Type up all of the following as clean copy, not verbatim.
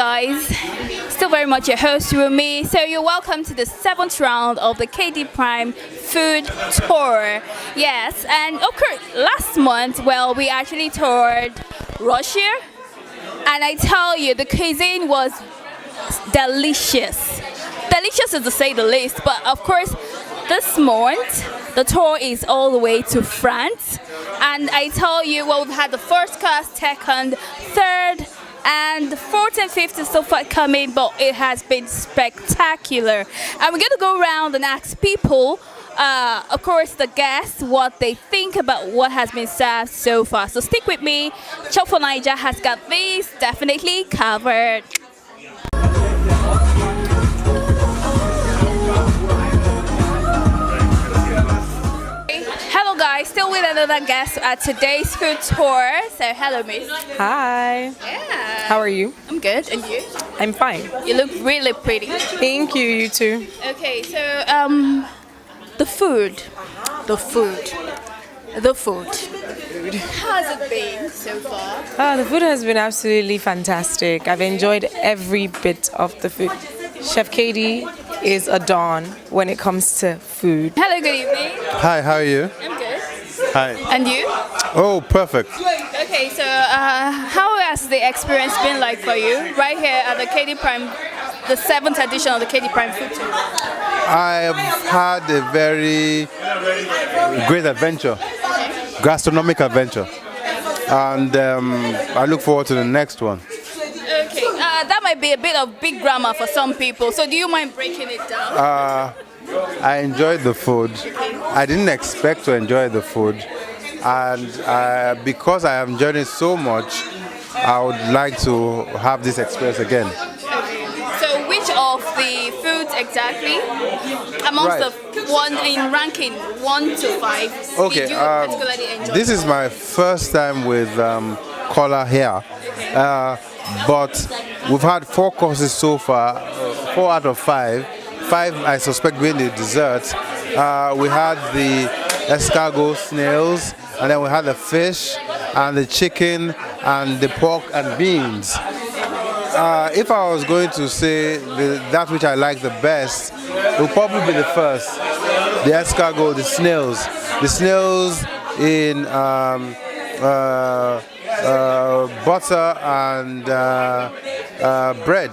guys, still very much your host Rumi. So you're welcome to the 7th round of the KD Prime Food Tour. Yes, and okay, last month, well, we actually toured Russia, and I tell you, the cuisine was delicious. Delicious is to say the least, but of course, this month, the tour is all the way to France. And I tell you, well, we've had the first class, second, third, and the fourth and fifth is so far coming, but it has been spectacular. And we're going to go around and ask people, of course, the guests, what they think about what has been served so far. So stick with me. Chop for Niger has got these definitely covered. Hello guys, still with another guest at today's food tour. So hello miss. Hi. Yeah. How are you? I'm good, and you? I'm fine. You look really pretty. Thank you, you too. Okay, so the food. How has it been so far? The food has been absolutely fantastic. I've enjoyed every bit of the food. Chef Katie is a dawn when it comes to food. Hello, good evening. Hi, how are you? I'm good. Hi. And you? Oh, perfect. Okay, so how has the experience been like for you right here at the KD Prime, the 7th edition of the KD Prime Food Tour? I've had a very great adventure, gastronomic adventure, and I look forward to the next one. Okay, that might be a bit of big grammar for some people, so do you mind breaking it down? I enjoyed the food. I didn't expect to enjoy the food, and because I have enjoyed it so much, I would like to have this experience again. So which of the foods exactly, amongst Right. the one in ranking 1 to 5, Okay, did you particularly enjoy? this is my first time with Kola here, but we've had 4 courses so far, 4 out of 5. 5 I suspect being the dessert. We had the escargot snails, and then we had the fish and the chicken and the pork and beans. If I was going to say that which I like the best, it would probably be the first, the escargot, the snails. The snails in butter and bread.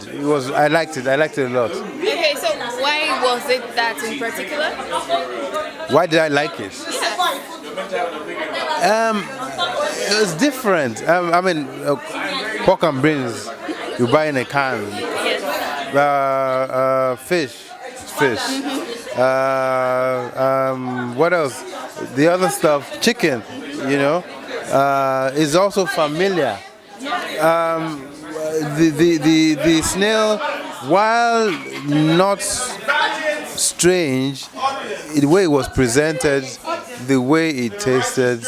I liked it a lot. Okay, so why was it that in particular? Why did I like it? It was different. I mean, pork and beans you buy in a can. Fish. What else? The other stuff, chicken, is also familiar. The snail, while not strange, the way it was presented, the way it tasted,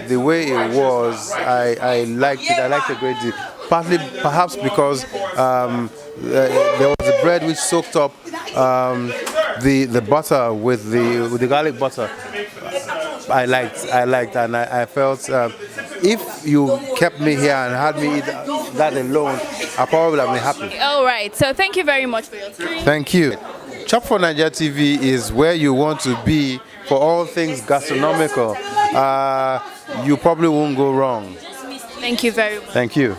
the way it was, I liked it. I liked it a great deal. Partly, perhaps because there was a bread which soaked up the butter with the garlic butter. I liked, and I felt if you kept me here and had me eat that alone, I probably would have been happy. All right, so thank you very much for your time. Thank you. Chop for Niger TV is where you want to be for all things gastronomical. You probably won't go wrong. Thank you very much. Thank you.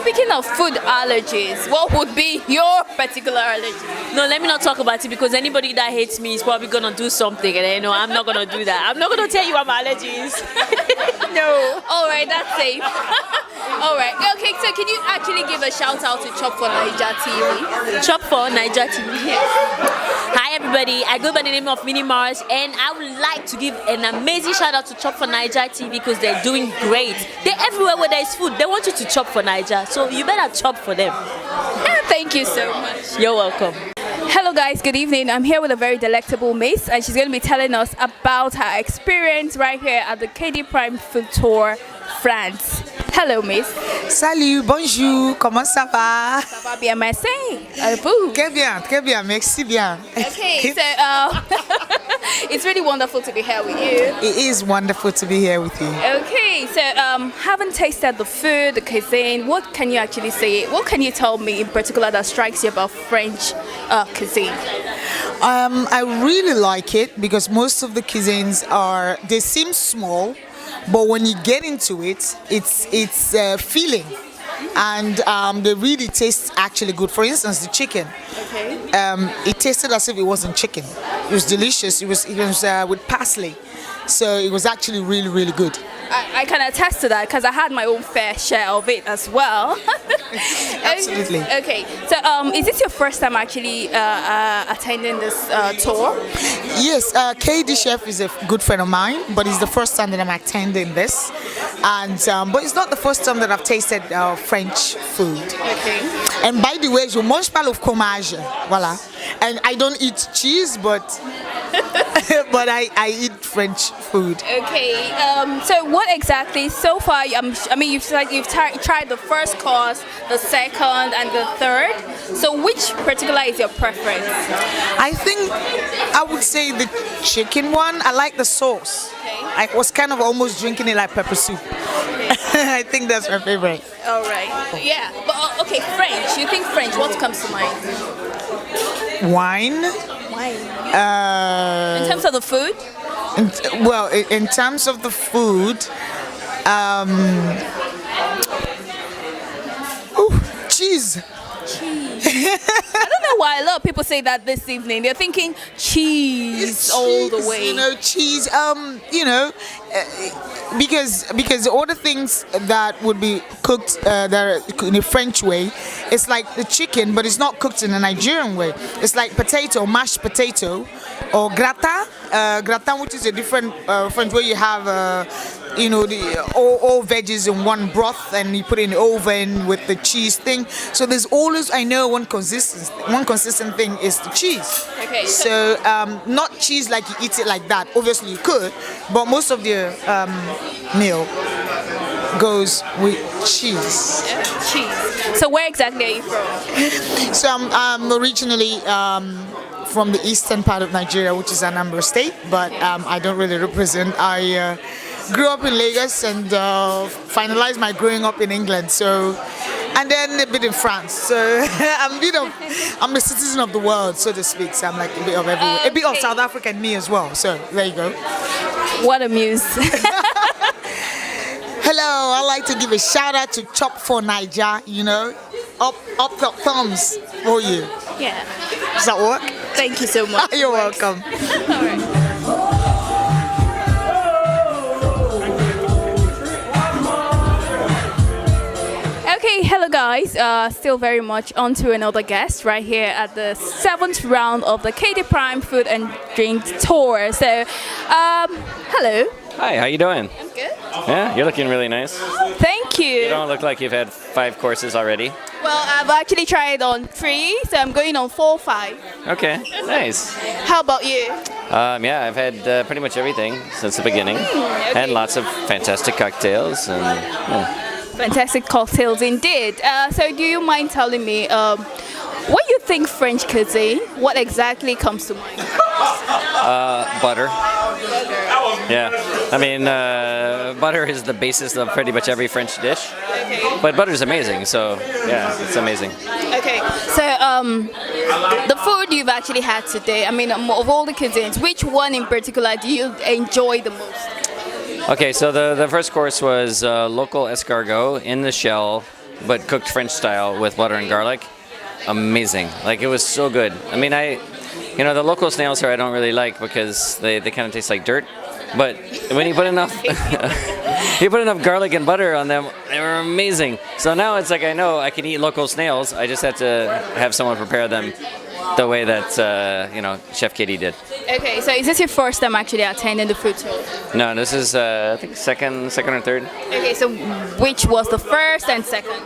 Speaking of food allergies, what would be your particular allergy? No, let me not talk about it because anybody that hates me is probably gonna do something, and I'm not gonna do that. I'm not gonna tell you what my allergy is. No. All right, that's safe. All right. Okay, so can you actually give a shout out to Chop for Niger TV? Chop for Niger TV. Hi everybody, I go by the name of Minnie Mars, and I would like to give an amazing shout out to Chop for Niger TV because they're doing great. They're everywhere where there's food. They want you to chop for Niger, so you better chop for them. Thank you so much. You're welcome. Hello guys, good evening. I'm here with a very delectable miss, and she's going to be telling us about her experience right here at the KD Prime Food Tour France. Hello, Miss. Salut, bonjour, comment ça va? Ça va bien, merci. Vous? Très bien, merci bien. Okay, so it's really wonderful to be here with you. It is wonderful to be here with you. Okay, so having tasted the food, the cuisine, what can you actually say? What can you tell me in particular that strikes you about French cuisine? I really like it because most of the cuisines they seem small, but when you get into it, it's feeling. And they really taste actually good. For instance, the chicken. Okay. It tasted as if it wasn't chicken. It was delicious. It was with parsley, so it was actually really, really good. I can attest to that because I had my own fair share of it as well. Absolutely. Okay, so is this your first time actually attending this tour? Yes, KD Chef is a good friend of mine, but it's the first time that I'm attending this, and but it's not the first time that I've tasted French food. Okay. And by the way, je mange pas le fromage, voilà. And I don't eat cheese, but but I eat French food. Okay. So what exactly so far? I mean, you've said you've tried the first course, the second, and the third. So which particular is your preference? I think I would say the chicken one. I like the sauce. Okay. I was kind of almost drinking it like pepper soup. I think that's my favorite. All right. Yeah. But okay, French. You think French? What comes to mind? Wine. Wine. In terms of the food? In terms of the food, cheese. I don't know why a lot of people say that this evening. They're thinking cheese all the way. You know, cheese. Because all the things that would be cooked that are in a French way, it's like the chicken, but it's not cooked in a Nigerian way. It's like potato, mashed potato, or gratin. Gratin, which is a different French way. You have all veggies in one broth, and you put it in the oven with the cheese thing. So there's always, I know, one consistent thing is the cheese. Okay. So not cheese like you eat it like that. Obviously you could, but most of the meal goes with cheese. Cheese. So where exactly are you from? So I'm originally from the eastern part of Nigeria, which is Anambra State, but I don't really represent. I grew up in Lagos and finalized my growing up in England. So, and then a bit in France. So I'm a citizen of the world, so to speak. So I'm like a bit of everywhere. A bit of South African me as well. So there you go. What a muse. Hello, I'd like to give a shout out to Chop for Niger. You know, up thumbs for you. Yeah. Does that work? Thank you so much. You're welcome. All right. Okay, hello guys. Still very much on to another guest right here at the 7th round of the KD Prime Food and Drink Tour. So, hello. Hi, how you doing? I'm good. Yeah, you're looking really nice. Thank you. You don't look like you've had 5 courses already. Well, I've actually tried on 3, so I'm going on 4, 5. Okay, nice. How about you? Yeah, I've had pretty much everything since the beginning, and lots of fantastic cocktails. And Fantastic cocktails indeed. So do you mind telling me what you think French cuisine, what exactly comes to mind? butter. Yeah, I mean, butter is the basis of pretty much every French dish. Okay. But butter's amazing, so yeah, it's amazing. Okay, so the food you've actually had today, I mean, of all the cuisines, which one in particular do you enjoy the most? Okay, so the first course was local escargot in the shell, but cooked French style with butter and garlic. Amazing. Like, it was so good. I mean, the local snails here I don't really like because they kind of taste like dirt. But when you put enough garlic and butter on them, they were amazing. So now it's like I know I can eat local snails. I just have to have someone prepare them the way that Chef Katie did. Okay, so is this your first time actually attending the food tour? No, this is I think second or third. Okay, so which was the first and second?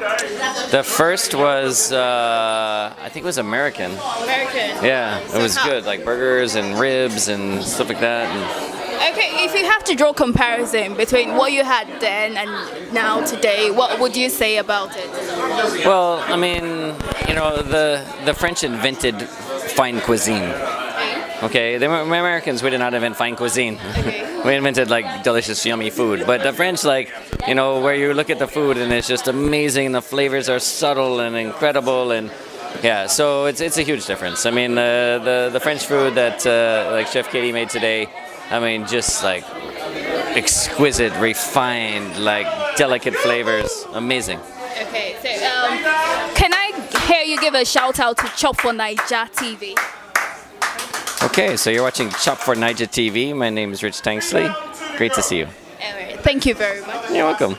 The first was I think it was American. American. Yeah, it was good, like burgers and ribs and stuff like that. And Okay, if you have to draw comparison between what you had then and now today, what would you say about it? Well, I mean, you know, the French invented fine cuisine. Okay, the Americans, we did not invent fine cuisine. We invented like delicious, yummy food. But the French, like, you know, where you look at the food and it's just amazing. The flavors are subtle and incredible, and yeah, so it's a huge difference. I mean, the French food that like Chef Katie made today, I mean, just like exquisite, refined, like delicate flavors, amazing. Okay, so can I hear you give a shout out to Chop for Niger TV? Okay, so you're watching Chop for Niger TV. My name is Rich Tanksley. Great to see you. All right, thank you very much. You're welcome.